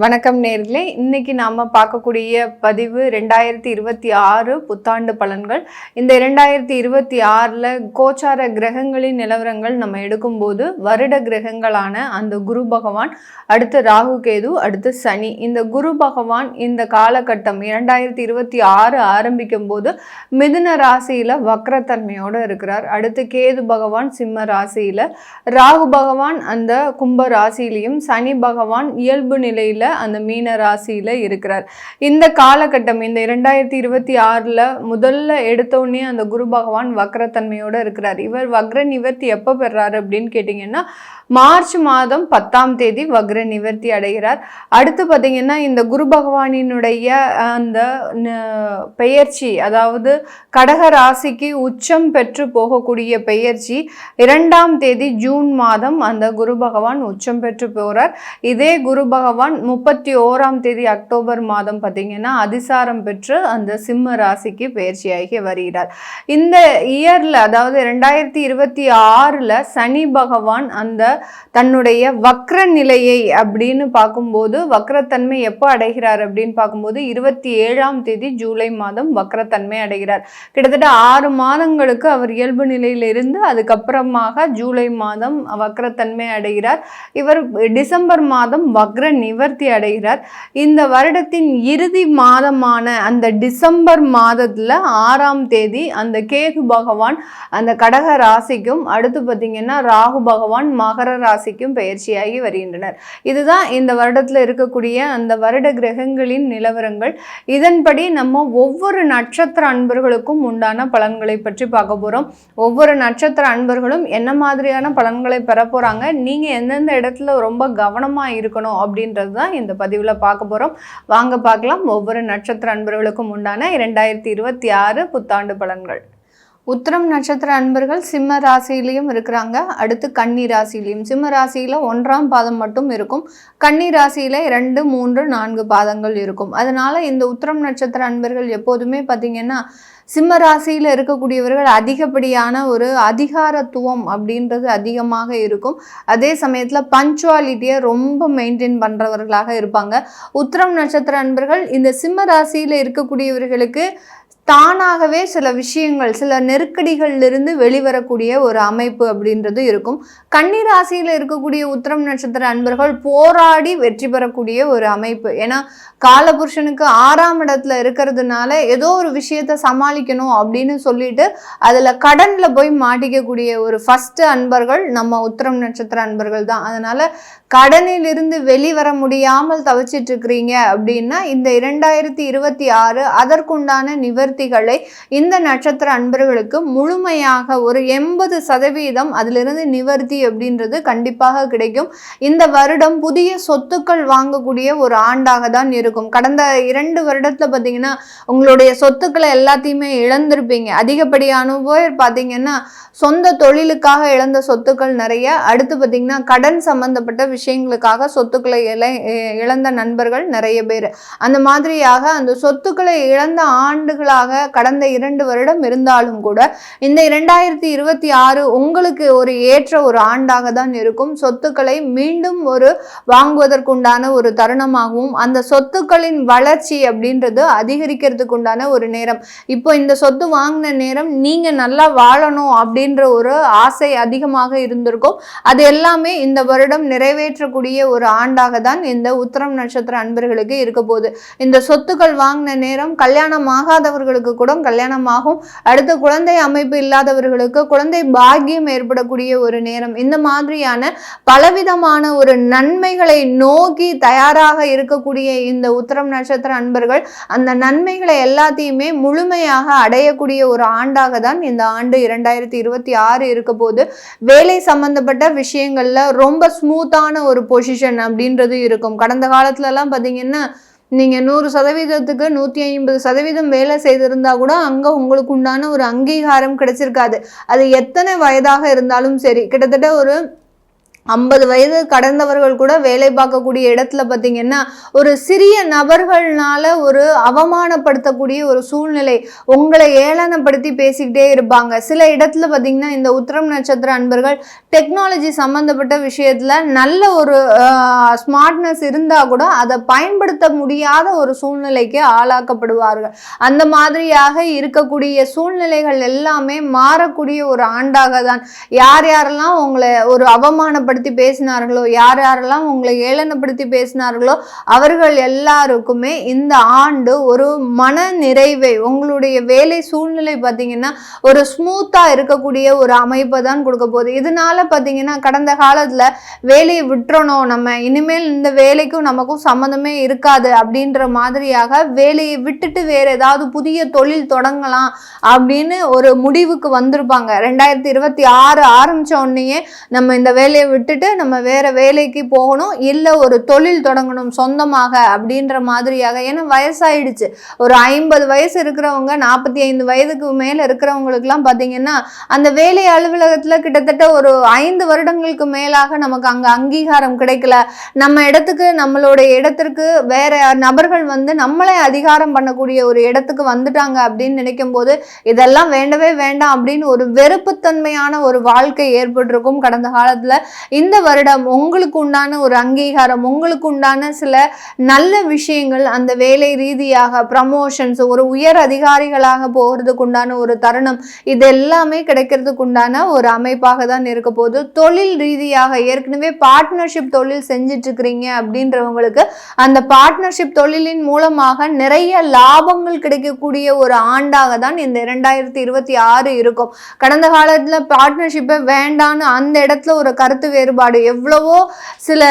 வணக்கம் நேர்களே. இன்னைக்கு நாம பார்க்கக்கூடிய பதிவு 2026 புத்தாண்டு பலன்கள். இந்த 2026ல கோச்சார கிரகங்களின் நிலவரங்கள் நம்ம எடுக்கும்போது வருட கிரகங்களான அந்த குரு பகவான், அடுத்து ராகு கேது, அடுத்து சனி. இந்த குரு பகவான் இந்த காலகட்டம் 2026 ஆரம்பிக்கும் போது மிதுன ராசியில வக்ரத்தன்மையோடு இருக்கிறார். அடுத்து கேது பகவான் சிம்ம ராசியில, ராகு பகவான் அந்த கும்ப ராசியிலையும், சனி பகவான் இயல்பு நிலையில அந்த மீன ராசியில இருக்கிறார். இந்த காலகட்டம் இந்த 2026ல முதல்ல எடுத்தோடனே அந்த குரு பகவான் வக்ரத்தன்மையோட இருக்கிறார். இவர் வக்ர நிவர்த்தி எப்போ பெறாரு அப்படின்னு கேட்டிங்கன்னா மார்ச் மாதம் 10ஆம் தேதி வக்ர நிவர்த்தி அடைகிறார். அடுத்து பார்த்தீங்கன்னா இந்த குரு பகவானினுடைய அந்த பெயர்ச்சி, அதாவது கடக ராசிக்கு உச்சம் பெற்று போகக்கூடிய பெயர்ச்சி 2ஆம் தேதி ஜூன் மாதம் அந்த குரு பகவான் உச்சம் பெற்று போகிறார். இதே குரு பகவான் 31ஆம் தேதி அக்டோபர் மாதம் பார்த்தீங்கன்னா அதிசாரம் பெற்று அந்த சிம்ம ராசிக்கு பெயர்ச்சியாகி வருகிறார். இந்த இயர்ல, அதாவது 2026ல சனி பகவான் அந்த தன்னுடைய வக்ர நிலையை அப்படின்னு பார்க்கும்போது வக்ரத்தன்மை எப்போ அடைகிறார் அப்படின்னு பார்க்கும்போது 27ஆம் தேதி ஜூலை மாதம் வக்ரத்தன்மை அடைகிறார். கிட்டத்தட்ட 6 மாதங்களுக்கு அவர் இயல்பு நிலையிலிருந்து அதுக்கப்புறமாக ஜூலை மாதம் வக்ரத்தன்மை அடைகிறார். இவர் டிசம்பர் மாதம் வக்ர நிவர்த்தி அடைகிறார். இந்த வருடத்தின் இறுதி மாதமான அந்த டிசம்பர் மாதத்துல 6ஆம் தேதி அந்த கேது பகவான் அந்த கடக ராசிக்கும், அடுத்து பார்த்தீங்கன்னா ராகு பகவான் மகர ராசிக்கும் பயிற்சியாகி வருகின்றனர். இதுதான் இந்த வருடத்துல இருக்கக்கூடிய அந்த வருட கிரகங்களின் நிலவரங்கள். இதன்படி நம்ம ஒவ்வொரு நட்சத்திர அன்பர்களுக்கும் உண்டான பலன்களை பற்றி பார்க்க போறோம். ஒவ்வொரு நட்சத்திர அன்பர்களும் என்ன மாதிரியான பலன்களை பெற போறாங்க, நீங்க எந்தெந்த இடத்துல ரொம்ப கவனமா இருக்கணும் அப்படின்றது தான் இந்த பதிவுல பார்க்க போறோம். வாங்க பார்க்கலாம் ஒவ்வொரு நட்சத்திர அன்பர்களுக்கும் உண்டான 2026 புத்தாண்டு பலன்கள். உத்திரம் நட்சத்திர அன்பர்கள் சிம்ம ராசியிலையும் இருக்கிறாங்க, அடுத்து கன்னி ராசியிலையும். சிம்ம ராசியில 1ஆம் பாதம் மட்டும் இருக்கும், கன்னி ராசியில 2, 3, 4 பாதங்கள் இருக்கும். அதனால இந்த உத்திரம் நட்சத்திர அன்பர்கள் எப்போதுமே பார்த்தீங்கன்னா சிம்ம ராசியில் இருக்கக்கூடியவர்கள் அதிகப்படியான ஒரு அதிகாரத்துவம் அப்படின்றது அதிகமாக இருக்கும். அதே சமயத்தில் பஞ்சுவாலிட்டியை ரொம்ப மெயின்டைன் பண்ணுறவர்களாக இருப்பாங்க. உத்திரம் நட்சத்திர அன்பர்கள் இந்த சிம்ம ராசியில் இருக்கக்கூடியவர்களுக்கு தானாகவே சில விஷயங்கள், சில நெருக்கடிகளிலிருந்து வெளிவரக்கூடிய ஒரு அமைப்பு அப்படின்றது இருக்கும். கன்னி ராசியில் இருக்கக்கூடிய உத்திரம் நட்சத்திர அன்பர்கள் போராடி வெற்றி பெறக்கூடிய ஒரு அமைப்பு. ஏன்னா காலபுருஷனுக்கு 6ஆம் இடத்துல இருக்கிறதுனால ஏதோ ஒரு விஷயத்த சமாளிக்கணும் அப்படின்னு சொல்லிட்டு அதில் கடனில் போய் மாட்டிக்கக்கூடிய ஒரு ஃபர்ஸ்ட் அன்பர்கள் நம்ம உத்திரம் நட்சத்திர அன்பர்கள் தான். அதனால கடனிலிருந்து வெளிவர முடியாமல் தவிச்சிட்டு இருக்கிறீங்க அப்படின்னா இந்த 2026 அதற்குண்டான நிவர்த்திகளை இந்த நட்சத்திர அன்பர்களுக்கு முழுமையாக ஒரு 80% அதிலிருந்து நிவர்த்தி அப்படின்றது கண்டிப்பாக கிடைக்கும். இந்த வருடம் புதிய சொத்துக்கள் வாங்கக்கூடிய ஒரு ஆண்டாக தான் இருக்கும். கடந்த 2 வருடத்துல பார்த்தீங்கன்னா உங்களுடைய சொத்துக்களை எல்லாத்தையுமே இழந்திருப்பீங்க. அதிகப்படியான பேர் பார்த்தீங்கன்னா சொந்த தொழிலுக்காக இழந்த சொத்துக்கள் நிறைய. அடுத்து பார்த்தீங்கன்னா கடன் சம்பந்தப்பட்ட விஷயங்களுக்காக சொத்துக்களை இழந்த நண்பர்கள் நிறைய பேர். அந்த மாதிரியாக அந்த சொத்துக்களை இழந்த ஆண்டுகளாக கடந்த 2 வருடம் இருந்தாலும் கூட இந்த 2026 உங்களுக்கு ஒரு ஏற்ற ஒரு ஆண்டாக தான் இருக்கும். சொத்துக்களை மீண்டும் ஒரு வாங்குவதற்குண்டான ஒரு தருணமாகவும் அந்த சொத்துக்களின் வளர்ச்சி அப்படின்றது அதிகரிக்கிறதுக்கு உண்டான ஒரு நேரம். இப்போ இந்த சொத்து வாங்கின நேரம் நீங்க நல்லா வாழணும் அப்படின்ற ஒரு ஆசை அதிகமாக இருந்திருக்கும். அது எல்லாமே இந்த வருடம் நிறைவேற்றக்கூடிய ஒரு ஆண்டாக தான் இந்த உத்திரம் நட்சத்திர அன்பர்களுக்கு இருக்க போகுது. இந்த சொத்துக்கள் வாங்கின நேரம் கல்யாணம் ஆகாதவர்களுக்கு கூட கல்யாணமாகும். அடுத்த குழந்தை அமைப்பு இல்லாதவர்களுக்கு குழந்தை பாக்கியம் ஏற்படக்கூடிய ஒரு நேரம். இந்த மாதிரியான பலவிதமான ஒரு நன்மைகளை நோக்கி தயாராக இருக்கக்கூடிய இந்த உத்திரம் நட்சத்திர அன்பர்கள் அந்த நன்மைகளை எல்லாத்தையுமே முழுமையாக அடையக்கூடிய ஒரு ஆண்டாக தான் இந்த ஆண்டு 2026 இருக்க போது. வேலை சம்பந்தப்பட்ட விஷயங்கள்ல ரொம்ப ஸ்மூத்தான ஒரு பொசிஷன் அப்படின்றது இருக்கும். கடந்த காலத்துல எல்லாம் பார்த்தீங்கன்னா நீங்க 100%க்கு 150% வேலை செய்திருந்தா கூட அங்க உங்களுக்கு உண்டான ஒரு அங்கீகாரம் கிடைச்சிருக்காது. அது எத்தனை வயதாக இருந்தாலும் சரி. கிட்டத்தட்ட ஒரு 50 வயது கடந்தவர்கள் கூட வேலை பார்க்கக்கூடிய இடத்துல பார்த்தீங்கன்னா ஒரு சிறிய நபர்கள்னால ஒரு அவமானப்படுத்தக்கூடிய ஒரு சூழ்நிலை, உங்களை ஏளனப்படுத்தி பேசிக்கிட்டே இருப்பாங்க. சில இடத்துல பார்த்தீங்கன்னா இந்த உத்திரம் நட்சத்திர அன்பர்கள் டெக்னாலஜி சம்மந்தப்பட்ட விஷயத்துல நல்ல ஒரு ஸ்மார்ட்னஸ் இருந்தால் கூட அதை பயன்படுத்த முடியாத ஒரு சூழ்நிலைக்கு ஆளாக்கப்படுவார்கள். அந்த மாதிரியாக இருக்கக்கூடிய சூழ்நிலைகள் எல்லாமே மாறக்கூடிய ஒரு ஆண்டாக தான். யார் யாரெல்லாம் உங்களை ஒரு அவமானப்படுத்தி பேசினார்களோ, யார் யாரெல்லாம் உங்களை ஏளனப்படுத்தி பேசினார்களோ அவர்கள் எல்லாருக்குமே இந்த ஆண்டு ஒரு மன நிறைவை, உங்களுடைய வேலை சூழ்நிலை பார்த்தீங்கன்னா ஒரு ஸ்மூத்தா இருக்கக்கூடிய ஒரு அமைப்பை தான் கொடுக்க போகுது. இதனால பார்த்தீங்கன்னா கடந்த காலத்துல வேலையை விட்டுறணும், நம்ம இனிமேல் இந்த வேலைக்கும் நமக்கும் சம்மந்தமே இருக்காது அப்படின்ற மாதிரியாக வேலையை விட்டுட்டு வேற ஏதாவது புதிய தொழில் தொடங்கலாம் அப்படின்னு ஒரு முடிவுக்கு வந்திருப்பாங்க. 2026 ஆரம்பிச்ச உடனேயே நம்ம இந்த வேலையை விட்டுட்டு நம்ம வேற வேலைக்கு போகணும், இல்லை ஒரு தொழில் தொடங்கணும் சொந்தமாக அப்படின்ற மாதிரியாக. ஏன்னா வயசாயிடுச்சு. ஒரு 50 வயசு இருக்கிறவங்க 45 வயதுக்கு மேல இருக்கிறவங்களுக்குலாம் பார்த்தீங்கன்னா அந்த வேலை அலுவலகத்துல கிட்டத்தட்ட ஒரு 5 வருடங்களுக்கு மேலாக நமக்கு அங்க அங்கீகாரம் கிடைக்கல. நம்ம இடத்துக்கு, நம்மளுடைய இடத்திற்கு வேற நபர்கள் வந்து நம்மளே அதிகாரம் பண்ணக்கூடிய ஒரு இடத்துக்கு வந்துட்டாங்க அப்படின்னு நினைக்கும் போது இதெல்லாம் வேண்டவே வேண்டாம் அப்படின்னு ஒரு வெறுப்புத்தன்மையான ஒரு வாழ்க்கை ஏற்பட்டிருக்கும் கடந்த காலத்துல. இந்த வருடம் உங்களுக்கு உண்டான ஒரு அங்கீகாரம், உங்களுக்கு உண்டான சில நல்ல விஷயங்கள், அந்த வேலை ரீதியாக ப்ரமோஷன்ஸ், ஒரு உயர் அதிகாரிகளாக போகிறதுக்கு உண்டான ஒரு தருணம், இது எல்லாமே கிடைக்கிறதுக்கு உண்டான ஒரு அமைப்பாக தான் இருக்க போது. தொழில் ரீதியாக ஏற்கனவே பார்ட்னர்ஷிப் தொழில் செஞ்சுட்டு இருக்கிறீங்க அப்படின்றவங்களுக்கு அந்த பார்ட்னர்ஷிப் தொழிலின் மூலமாக நிறைய லாபங்கள் கிடைக்கக்கூடிய ஒரு ஆண்டாக தான் இந்த 2026 இருக்கும். கடந்த காலத்துல பார்ட்னர்ஷிப்பை வேண்டான்னு அந்த இடத்துல ஒரு கருத்து வேறுபாடு, எவ்வளவோ சில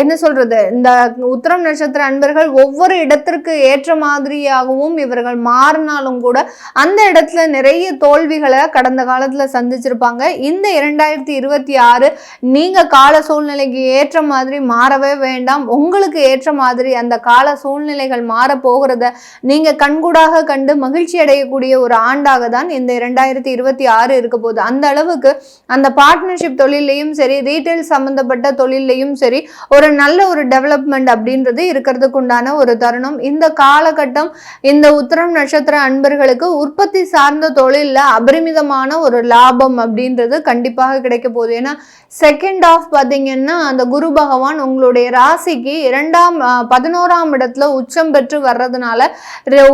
என்ன சொல்றது, இந்த உத்திரம் நட்சத்திர அன்பர்கள் ஒவ்வொரு இடத்திற்கு ஏற்ற மாதிரியாகவும் இவர்கள் மாறினாலும் கூட அந்த இடத்துல நிறைய தோல்விகளை கடந்த காலத்துல சந்திச்சிருப்பாங்க. இந்த 2026 நீங்க கால சூழ்நிலைக்கு ஏற்ற மாதிரி மாறவே வேண்டாம். உங்களுக்கு ஏற்ற மாதிரி அந்த கால சூழ்நிலைகள் மாற போகிறத நீங்க கண்கூடாக கண்டு மகிழ்ச்சி அடையக்கூடிய ஒரு ஆண்டாக தான் இந்த 2026 இருக்க போகுது. அந்த அளவுக்கு அந்த பார்ட்னர்ஷிப் தொழிலையும் சரி, ரீட்டைல் சம்பந்தப்பட்ட தொழிலையும் சரி, ஒரு நல்ல ஒரு டெவலப்மெண்ட் அப்படின்றது இருக்கிறதுக்கு உண்டான ஒரு தருணம். இந்த காலகட்டம் இந்த உத்திரம் நட்சத்திர அன்பர்களுக்கு உற்பத்தி சார்ந்த தொழில்ல அபரிமிதமான ஒரு லாபம் அப்படின்றது கண்டிப்பாக கிடைக்க போகுது. ஏன்னா செகண்ட் ஆஃப் பார்த்தீங்கன்னா அந்த குரு பகவான் உங்களுடைய ராசிக்கு 11ஆம் இடத்துல உச்சம் பெற்று வர்றதுனால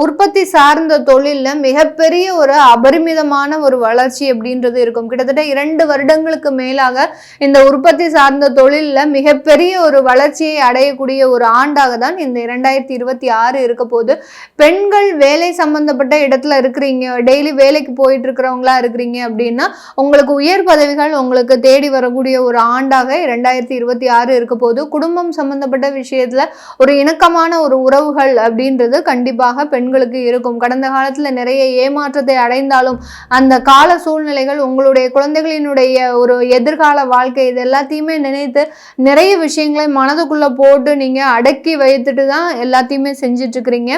உற்பத்தி சார்ந்த தொழில்ல மிகப்பெரிய ஒரு அபரிமிதமான ஒரு வளர்ச்சி அப்படின்றது இருக்கும். கிட்டத்தட்ட 2 வருடங்களுக்கு மேலாக இந்த உற்பத்தி சார்ந்த தொழில்ல மிகப்பெரிய ஒரு வளர்ச்சியை அடையக்கூடிய ஒரு ஆண்டாக தான் இந்த 2026 இருக்க போது. பெண்கள் வேலை சம்பந்தப்பட்ட இடத்துல இருக்கிறீங்க, டெய்லி வேலைக்கு போயிட்டு இருக்கிறவங்களா இருக்கிறீங்க அப்படின்னா உங்களுக்கு உயர் பதவிகள் உங்களுக்கு தேடி வரக்கூடிய ஒரு ஆண்டாக 2026 இருக்க போது. குடும்பம் சம்பந்தப்பட்ட விஷயத்துல ஒரு இணக்கமான ஒரு உறவுகள் அப்படின்றது கண்டிப்பாக பெண்களுக்கு இருக்கும். கடந்த காலத்துல நிறைய ஏமாற்றத்தை அடைந்தாலும் அந்த கால சூழ்நிலைகள், உங்களுடைய குழந்தைகளினுடைய ஒரு எதிர்கால வாழ்க்கை, இது எல்லாத்தையுமே நினைத்து நிறைய விஷயங்களை மனதுக்குள்ள போட்டு நீங்க அடக்கி வைத்துட்டு தான் எல்லாத்தையுமே செஞ்சிட்டு இருக்கிறீங்க.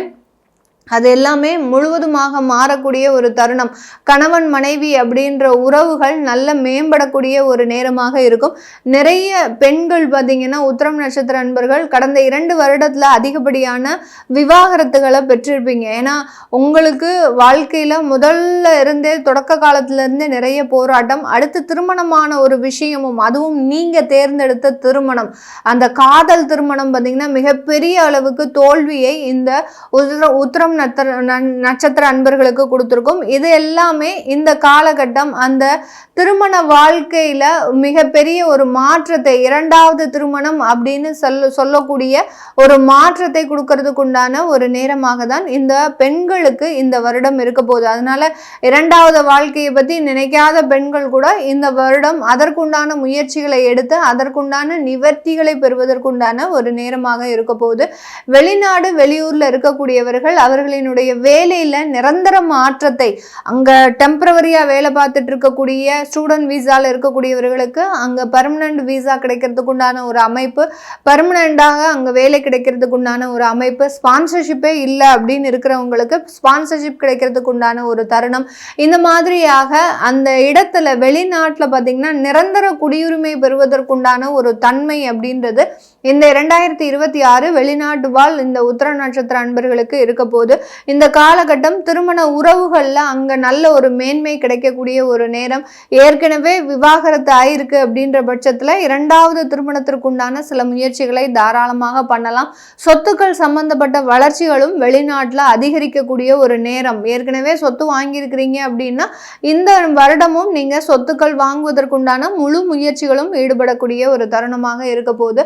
அது எல்லாமே முழுவதுமாக மாறக்கூடிய ஒரு தருணம். கணவன் மனைவி அப்படின்ற உறவுகள் நல்ல மேம்படக்கூடிய ஒரு நேரமாக இருக்கும். நிறைய பெண்கள் பார்த்தீங்கன்னா உத்திரம் நட்சத்திர அன்பர்கள் கடந்த 2 வருடத்துல அதிகப்படியான விவாகரத்துகளை பெற்றிருப்பீங்க. ஏன்னா உங்களுக்கு வாழ்க்கையில முதல்ல இருந்தே, தொடக்க காலத்துல இருந்தே நிறைய போராட்டம், அடுத்து திருமணமான ஒரு விஷயமும், அதுவும் நீங்க தேர்ந்தெடுத்த திருமணம், அந்த காதல் திருமணம் பார்த்தீங்கன்னா மிகப்பெரிய அளவுக்கு தோல்வியை இந்த உத்திரம் நட்சத்திர அன்பர்களுக்கு கொடுத்திருக்கும். இது எல்லாமே இந்த காலகட்டம் அந்த திருமண வாழ்க்கையில மிகப்பெரிய ஒரு மாற்றத்தை, 2வது திருமணம் அப்படின்னு சொல்லக்கூடிய ஒரு மாற்றத்தை கொடுக்கறதுக்கு உண்டான ஒரு நேரமாக தான் இந்த பெண்களுக்கு இந்த வருடம் இருக்க போகுது. அதனால 2வது வாழ்க்கையை பத்தி நினைக்காத பெண்கள் கூட இந்த வருடம் அதற்குண்டான முயற்சிகளை எடுத்து அதற்குண்டான நிவர்த்திகளை பெறுவதற்குண்டான ஒரு நேரமாக இருக்க போகுது. வெளிநாடு வெளியூர்ல இருக்கக்கூடியவர்கள் அவர்கள் அவர்களினுடைய வேலையில நிரந்தர மாற்றத்தை, அங்க டெம்பரவரியா வேலை பார்த்துட்டு இருக்கக்கூடிய ஸ்டூடெண்ட் விசால இருக்கக்கூடியவர்களுக்கு அங்க பெர்மனன்ட் விசா கிடைக்கிறதுக்கு உண்டான ஒரு அமைப்பு, பெர்மனண்டாக அங்க வேலை கிடைக்கிறதுக்கு உண்டான ஒரு அமைப்பு, ஸ்பான்சர்ஷிப்பே இல்லை அப்படின்னு இருக்கிறவங்களுக்கு ஸ்பான்சர்ஷிப் கிடைக்கிறதுக்கு உண்டான ஒரு தருணம். இந்த மாதிரியாக அந்த இடத்துல வெளிநாட்டுல பாத்தீங்கன்னா நிரந்தர குடியுரிமை பெறுவதற்குண்டான ஒரு தன்மை அப்படின்றது இந்த 2026 வெளிநாட்டு வாழ் இந்த உத்திர நட்சத்திர அன்பர்களுக்கு இருக்க போது. இந்த காலகட்டம் திருமண உறவுகள்ல அங்க நல்ல ஒரு மேன்மை கிடைக்கக்கூடிய ஒரு நேரம். ஏற்கனவே விவாகரத்து ஆயிருக்கு அப்படின்ற பட்சத்துல இரண்டாவது திருமணத்திற்குண்டான சில முயற்சிகளை தாராளமாக பண்ணலாம். சொத்துக்கள் சம்பந்தப்பட்ட வளர்ச்சிகளும் வெளிநாட்டுல அதிகரிக்கக்கூடிய ஒரு நேரம். ஏற்கனவே சொத்து வாங்கியிருக்கிறீங்க அப்படின்னா இந்த வருடமும் நீங்க சொத்துக்கள் வாங்குவதற்குண்டான முழு முயற்சிகளும் ஈடுபடக்கூடிய ஒரு தருணமாக இருக்க போது.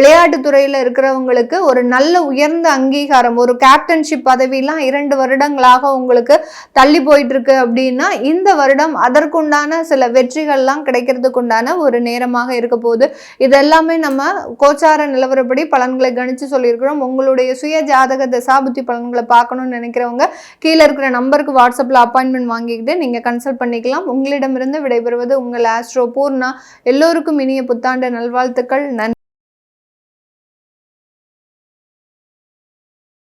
விளையாட்டு துறையில இருக்கிறவங்களுக்கு ஒரு நல்ல உயர்ந்த அங்கீகாரம், ஒரு கேப்டன்ஷிப் பதவியெல்லாம் 2 வருடங்களாக உங்களுக்கு தள்ளி போயிட்டு இருக்கு அப்படின்னா இந்த வருடம் அதற்குண்டான சில வெற்றிகள்லாம் கிடைக்கிறதுக்குண்டான ஒரு நேரமாக இருக்க போது. இதெல்லாமே நம்ம கோச்சார நிலவரப்படி பலன்களை கணிச்சு சொல்லியிருக்கிறோம். உங்களுடைய சுய ஜாதக தசாபுத்தி பலன்களை பார்க்கணும்னு நினைக்கிறவங்க கீழே இருக்கிற நம்பருக்கு வாட்ஸ்அப்ல அப்பாயின்மெண்ட் வாங்கிக்கிட்டு நீங்க கன்சல்ட் பண்ணிக்கலாம். உங்களிடமிருந்து விடைபெறுவது உங்கள் ஆஸ்ட்ரோ பூர்ணா. எல்லோருக்கும் இனிய புத்தாண்டு நல்வாழ்த்துக்கள். நன்றி.